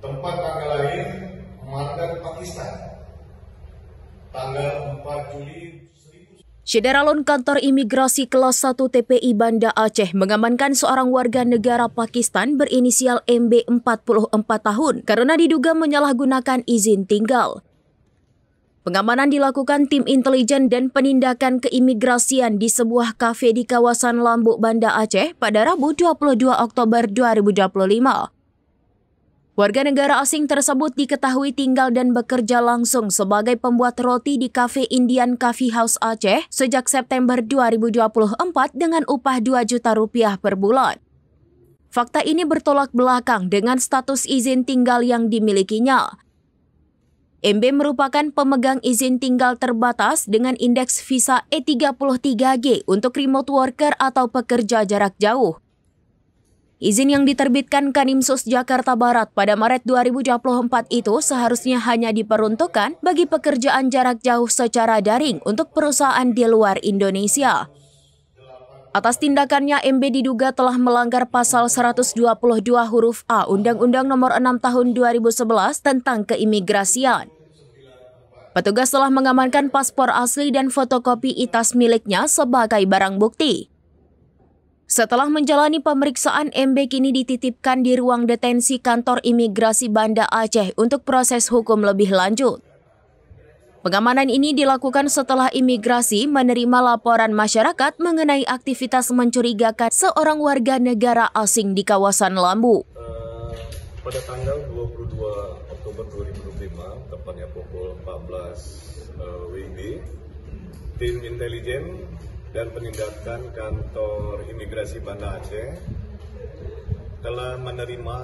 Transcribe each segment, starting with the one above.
Tempat tanggal lahir Mandat Pakistan, tanggal 4 Juli. Syederalun Kantor Imigrasi Kelas 1 TPI Banda Aceh mengamankan seorang warga negara Pakistan berinisial MB 44 tahun karena diduga menyalahgunakan izin tinggal. Pengamanan dilakukan tim intelijen dan penindakan keimigrasian di sebuah kafe di kawasan Lambuk, Banda Aceh pada Rabu 22 Oktober 2025. Warga negara asing tersebut diketahui tinggal dan bekerja langsung sebagai pembuat roti di Cafe Indian Coffee House Aceh sejak September 2024 dengan upah Rp2 juta per bulan. Fakta ini bertolak belakang dengan status izin tinggal yang dimilikinya. MB merupakan pemegang izin tinggal terbatas dengan indeks visa E33G untuk remote worker atau pekerja jarak jauh. Izin yang diterbitkan Kanimsus Jakarta Barat pada Maret 2024 itu seharusnya hanya diperuntukkan bagi pekerjaan jarak jauh secara daring untuk perusahaan di luar Indonesia. Atas tindakannya, MB diduga telah melanggar pasal 122 huruf A Undang-Undang Nomor 6 Tahun 2011 tentang keimigrasian. Petugas telah mengamankan paspor asli dan fotokopi ITAS miliknya sebagai barang bukti. Setelah menjalani pemeriksaan, MB kini dititipkan di ruang detensi Kantor Imigrasi Banda Aceh untuk proses hukum lebih lanjut. Pengamanan ini dilakukan setelah imigrasi menerima laporan masyarakat mengenai aktivitas mencurigakan seorang warga negara asing di kawasan Lambu. Pada tanggal 22 Oktober 2025, tepatnya pukul 14 WIB, tim intelijen dan penindakan Kantor Imigrasi Banda Aceh telah menerima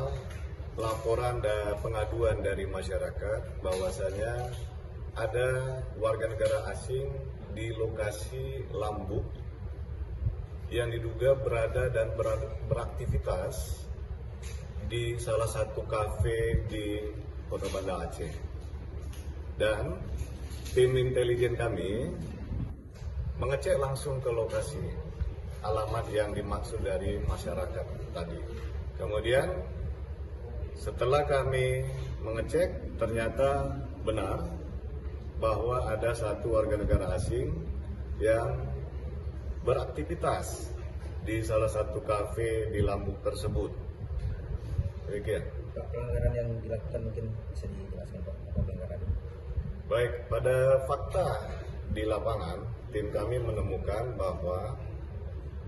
laporan dan pengaduan dari masyarakat bahwasanya ada warga negara asing di lokasi Lambuk yang diduga berada dan beraktivitas di salah satu kafe di Kota Banda Aceh. Dan tim intelijen kami mengecek langsung ke lokasi alamat yang dimaksud dari masyarakat tadi. Kemudian setelah kami mengecek, ternyata benar bahwa ada satu warga negara asing yang beraktivitas di salah satu kafe di Lambuk tersebut. Demikian. Pelanggaran yang dilakukan mungkin bisa dijelaskan Pak, apa pelanggaran? Baik, pada fakta di lapangan, tim kami menemukan bahwa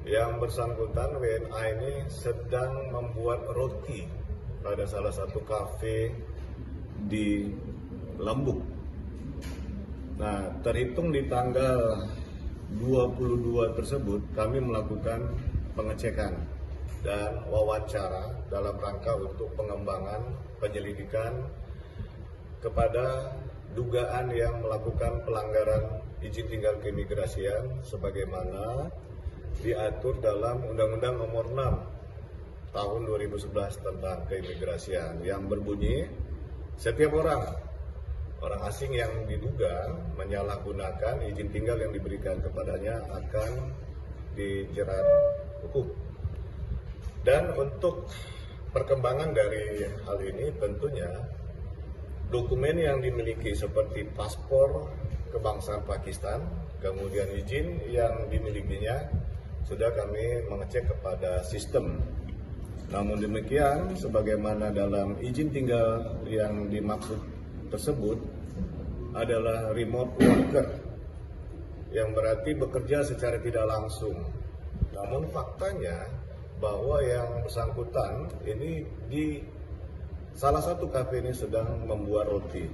yang bersangkutan WNA ini sedang membuat roti pada salah satu kafe di Lambuk. Nah, terhitung di tanggal 22 tersebut, kami melakukan pengecekan dan wawancara dalam rangka untuk pengembangan penyelidikan kepada dugaan yang melakukan pelanggaran izin tinggal keimigrasian sebagaimana diatur dalam Undang-Undang Nomor 6 Tahun 2011 tentang keimigrasian yang berbunyi setiap orang asing yang diduga menyalahgunakan izin tinggal yang diberikan kepadanya akan dijerat hukum. Dan untuk perkembangan dari hal ini tentunya dokumen yang dimiliki seperti paspor kebangsaan Pakistan, kemudian izin yang dimilikinya sudah kami mengecek kepada sistem. Namun demikian, sebagaimana dalam izin tinggal yang dimaksud tersebut adalah remote worker, yang berarti bekerja secara tidak langsung. Namun faktanya bahwa yang bersangkutan ini di salah satu kafe ini sedang membuat roti.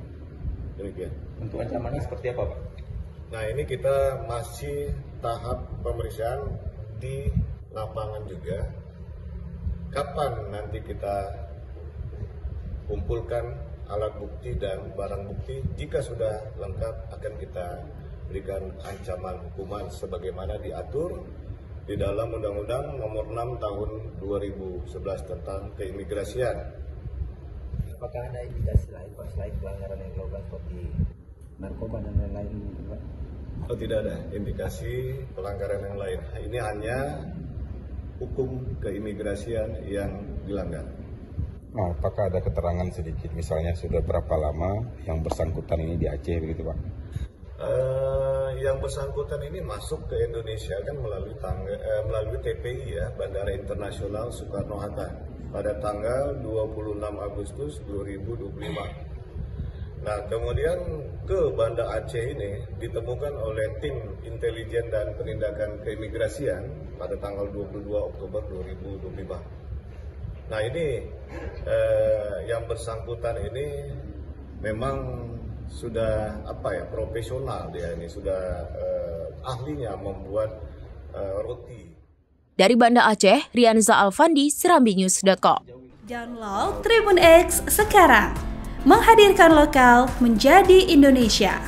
Demikian. Untuk ancamannya seperti apa, Pak? Nah, ini kita masih tahap pemeriksaan di lapangan juga. Kapan nanti kita kumpulkan alat bukti dan barang bukti, jika sudah lengkap akan kita berikan ancaman hukuman sebagaimana diatur di dalam Undang-Undang Nomor 6 Tahun 2011 tentang keimigrasian. Apakah ada indikasi lain Pak selain pelanggaran yang dilakukan seperti narkoba dan lain-lain? Oh, tidak ada indikasi pelanggaran yang lain. Ini hanya hukum keimigrasian yang dilanggar. Nah, apakah ada keterangan sedikit, misalnya sudah berapa lama yang bersangkutan ini di Aceh begitu Pak? Yang bersangkutan ini masuk ke Indonesia kan melalui TPI ya, Bandara Internasional Soekarno-Hatta pada tanggal 26 Agustus 2025. Nah, kemudian ke Banda Aceh ini ditemukan oleh tim intelijen dan penindakan keimigrasian pada tanggal 22 Oktober 2025. Nah, ini yang bersangkutan ini memang sudah profesional dia ini, sudah ahlinya membuat roti. Dari Banda Aceh, Rianza Alfandi, serambinews.com. Download Tribun X sekarang, menghadirkan lokal menjadi Indonesia.